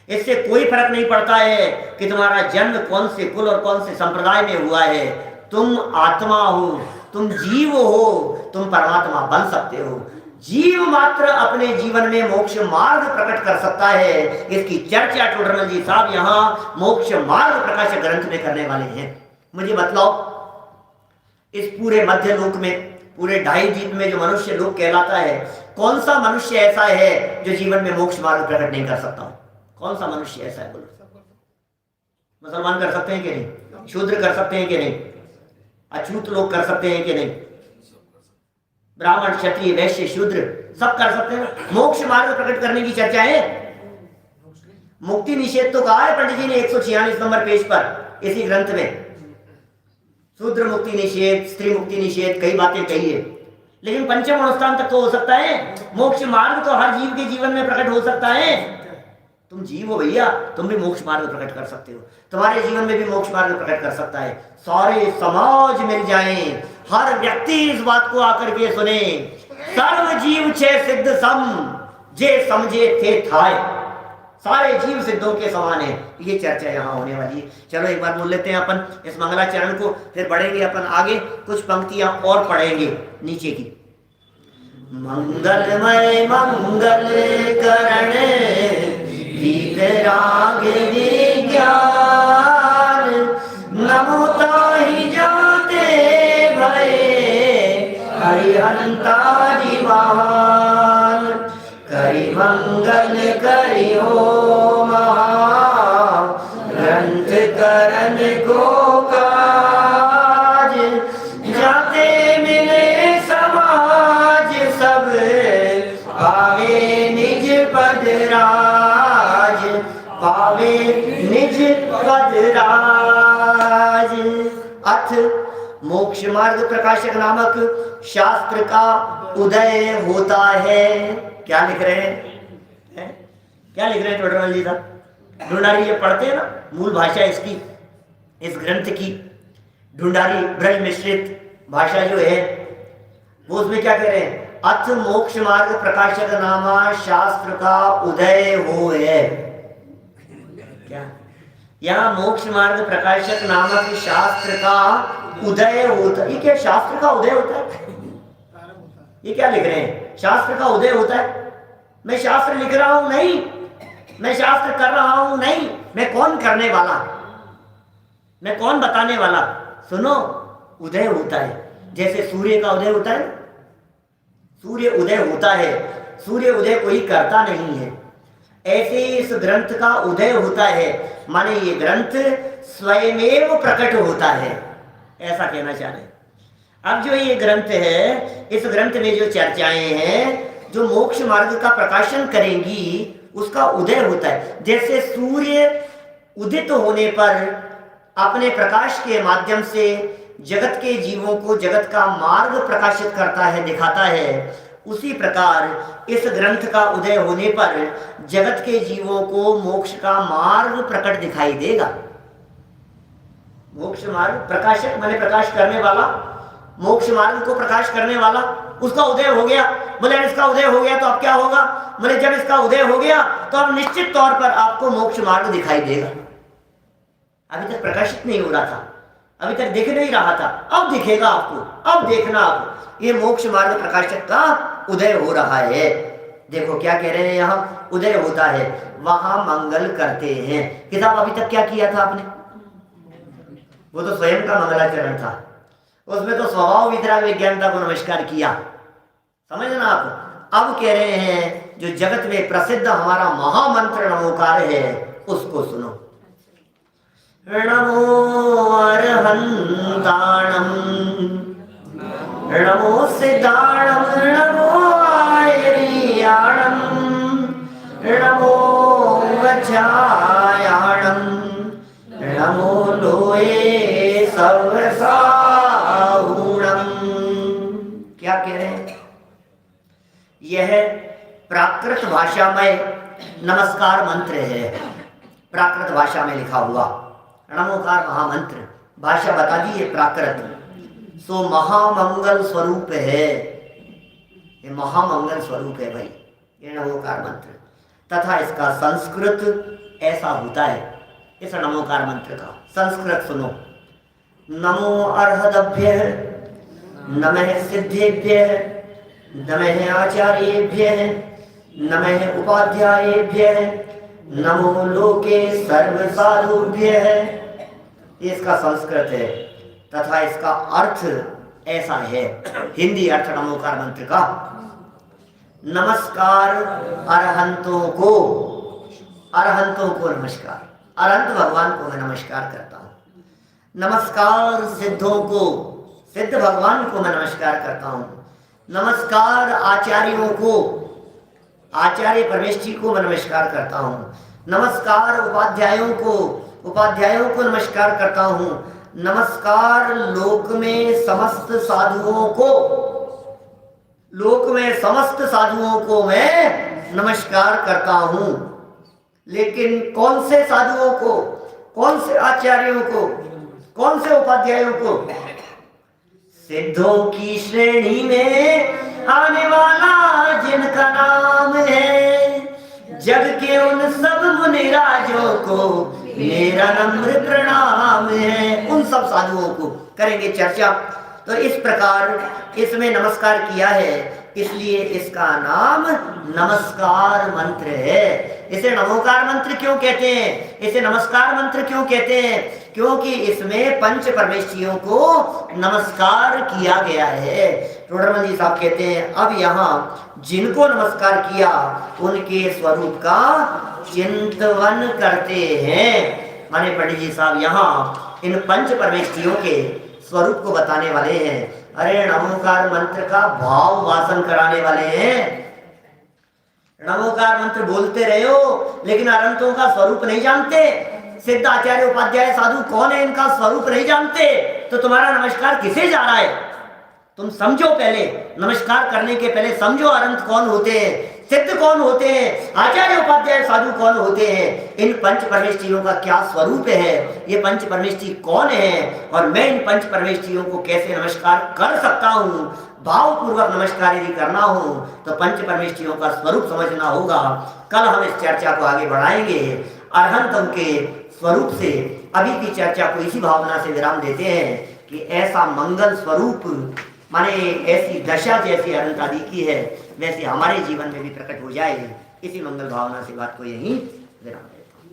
इससे कोई फर्क नहीं पड़ता है कि तुम्हारा जन्म कौन से कुल और कौन से संप्रदाय में हुआ है। तुम आत्मा हो, तुम जीव हो, तुम परमात्मा बन सकते हो। जीव मात्र अपने जीवन में मोक्ष मार्ग प्रकट कर सकता है। इसकी चर्चा टोडरमल जी साहब यहाँ मोक्ष मार्ग प्रकाशक ग्रंथ में करने वाले हैं। मुझे बतलाओ, इस पूरे मध्य लोक में, पूरे 2.5 द्वीप में जो मनुष्य लोक कहलाता है, कौन सा मनुष्य ऐसा है जो जीवन में मोक्ष मार्ग प्रकट नहीं कर सकता? कौन सा मनुष्य ऐसा है? बोलो। मुसलमान कर सकते हैं कि नहीं? शूद्र कर सकते हैं कि नहीं? अछूत लोग कर सकते हैं कि नहीं? ब्राह्मण, क्षत्रिय, वैश्य, शूद्र सब कर सकते हैं। मोक्ष मार्ग प्रकट करने की चर्चा है। मुक्ति निषेध तो कहा है पंडित जी ने 146 नंबर पेज पर इसी ग्रंथ में। शूद्र मुक्ति निषेध, स्त्री मुक्ति निषेध, कई बातें कही है, लेकिन पंचम अनुष्ठान तक तो हो सकता है। मोक्ष मार्ग तो हर जीव के जीवन में प्रकट हो सकता है। तुम जीव हो भैया, तुम भी मोक्ष मार्ग प्रकट कर सकते हो। तुम्हारे जीवन में भी मोक्ष मार्ग प्रकट कर सकता है। सारे समाज मिल जाएं, हर व्यक्ति इस बात को आकर के सुने। सर्व जीव छे सिद्ध सम, जे समझे थे थाय। सारे जीव सिद्धों के समान है। ये चर्चा यहाँ होने वाली है। चलो एक बार बोल लेते हैं अपन इस मंगलाचरण को, फिर बढ़ेंगे अपन आगे, कुछ पंक्तियां और पढ़ेंगे नीचे की। मंगलमय मंगल करण वीतराग विज्ञान, नमो ताहि जाते भये हरिहंता जीवान। करि मंगल करि हो महा ग्रंथ करण को काज, जाते मिले समाज सब पावे निज पद राज, पावे निज पद राज। अथ मोक्ष मार्ग प्रकाशक नामक शास्त्र का उदय होता है। क्या लिख रहे हैं? क्या लिख रहे हैं टोडरमल जी साहब? ढूंढारी ये पढ़ते हैं ना, मूल भाषा इसकी, इस ग्रंथ की ढूंढारी ब्रज मिश्रित भाषा जो है वो, उसमें क्या कह रहे हैं? अथ मोक्ष मार्ग प्रकाशक नामा शास्त्र का उदय हो है। क्या यहाँ मोक्ष मार्ग प्रकाशक नामक शास्त्र का उदय होता है? ये क्या शास्त्र का उदय होता है? ये क्या लिख रहे हैं? शास्त्र का उदय होता है? मैं शास्त्र लिख रहा हूं नहीं, मैं शास्त्र कर रहा हूं नहीं, मैं कौन करने वाला, मैं कौन बताने वाला? सुनो, उदय होता है। जैसे सूर्य का उदय होता है, सूर्य उदय होता है, सूर्य उदय कोई करता नहीं है, ऐसे इस ग्रंथ का उदय होता है। माने ये ग्रंथ स्वयमेव प्रकट होता है, ऐसा कहना चाह रहे हैं। अब जो ये ग्रंथ है, इस ग्रंथ में जो चर्चाएं हैं जो मोक्ष मार्ग का प्रकाशन करेंगी, उसका उदय होता है। जैसे सूर्य उदित होने पर अपने प्रकाश के माध्यम से जगत के जीवों को जगत का मार्ग प्रकाशित करता है, दिखाता है, उसी प्रकार इस ग्रंथ का उदय होने पर जगत के जीवों को मोक्ष का मार्ग प्रकट दिखाई देगा। मोक्ष मार्ग प्रकाशक माने प्रकाश करने वाला, मोक्ष मार्ग को प्रकाश करने वाला, उसका उदय हो गया। बोले इसका उदय हो गया तो अब क्या होगा? बोले जब इसका उदय हो गया तो अब निश्चित तौर पर आपको मोक्ष मार्ग दिखाई देगा। अभी तक प्रकाशित नहीं हो रहा था, अभी तक दिख नहीं रहा था, अब दिखेगा आपको, अब देखना आप, ये मोक्ष मार्ग प्रकाशक का उदय हो रहा है। देखो क्या कह रहे हैं यहाँ, उदय होता है, वहां मंगल करते हैं। किताब अभी तक क्या किया था आपने? वो तो स्वयं का मंगलाचरण था, उसमें तो स्वभाव वितराग विज्ञानता को नमस्कार किया, समझना आप। अब कह रहे हैं जो जगत में प्रसिद्ध हमारा महामंत्र नमोकार है, उसको सुनो। नमो अरहंताणम, नमो सिद्धाणम, नमो आयर्याणम, नमो वज्रायाणम, नमो लोये सर्वसाहुणम। क्या कह रहे हैं? यह प्राकृत भाषा में नमस्कार मंत्र है, प्राकृत भाषा में लिखा हुआ नमोकार महामंत्र, भाषा बता दी ये प्राकृत। सो महामंगल स्वरूप है, ये महामंगल स्वरूप है भाई ये नमोकार मंत्र। तथा इसका संस्कृत ऐसा होता है, इस नमोकार मंत्र का संस्कृत सुनो। नमो अर्हदभ्यः, नमः सिद्धेभ्यः, नमः आचार्येभ्यः, नमः उपाध्यायेभ्यः, नमो लोके सर्वसाधुभ्यः। इसका संस्कृत है तथा इसका अर्थ ऐसा है, हिंदी अर्थ नमोकार मंत्र का। नमस्कार अरहंतों को, अरहंतों को नमस्कार, अरहंत भगवान को मैं नमस्कार करता हूँ। नमस्कार सिद्धों को, सिद्ध भगवान को मैं नमस्कार करता हूँ। नमस्कार आचार्यों को, आचार्य परमेश जी को मैं नमस्कार करता हूँ। नमस्कार उपाध्यायों को, उपाध्यायों को नमस्कार करता हूँ। नमस्कार लोक में समस्त साधुओं को, लोक में समस्त साधुओं को मैं नमस्कार करता हूँ। लेकिन कौन से साधुओं को, कौन से आचार्यों को, कौन से उपाध्यायों को? सिद्धों की श्रेणी में आने वाला जिनका नाम है, जग के उन सब मुनिराजों को मेरा नम्र प्रणाम है। उन सब साधुओं को करेंगे चर्चा। तो इस प्रकार इसमें नमस्कार किया है, इसलिए इसका नाम नमस्कार मंत्र है। इसे नमोकार मंत्र क्यों कहते हैं, इसे नमस्कार मंत्र क्यों कहते हैं? क्योंकि इसमें पंच परमेश्वरियों को नमस्कार किया गया है। टोडरमल जी साहब कहते हैं अब यहाँ जिनको नमस्कार किया उनके स्वरूप का चिंतन करते हैं। माने पंडित जी साहब यहाँ इन पंच परमेश्वरियों के स्वरूप को बताने वाले हैं। अरे नमोकार मंत्र का भाव वासन कराने वाले हैं। नमोकार मंत्र बोलते रहे हो लेकिन अनंतों का स्वरूप नहीं जानते। सिद्ध आचार्य उपाध्याय साधु कौन है, इनका स्वरूप नहीं जानते, तो तुम्हारा नमस्कार किसे जा रहा है? तुम समझो, पहले नमस्कार करने के पहले समझो अनंत कौन होते हैं, सिद्ध कौन होते हैं, आचार्य उपाध्याय साधु कौन होते हैं, इन पंच परमेश्वरियों का क्या स्वरूप है, ये पंच परमेश्वरी कौन है और मैं इन पंच परमेश्वरियों को कैसे नमस्कार कर सकता हूँ। भावपूर्वक नमस्कार यदि करना हो तो पंच परमेश्वरियों का स्वरूप समझना होगा। कल हम इस चर्चा को आगे बढ़ाएंगे अरहंतों के स्वरूप से। अभी की चर्चा को इसी भावना से विराम देते हैं कि ऐसा मंगल स्वरूप माने ऐसी दशा जैसी अनंत आदि की है वैसे हमारे जीवन में भी प्रकट हो जाए। इसी मंगल भावना से बात को यहीं विराम देता हूँ।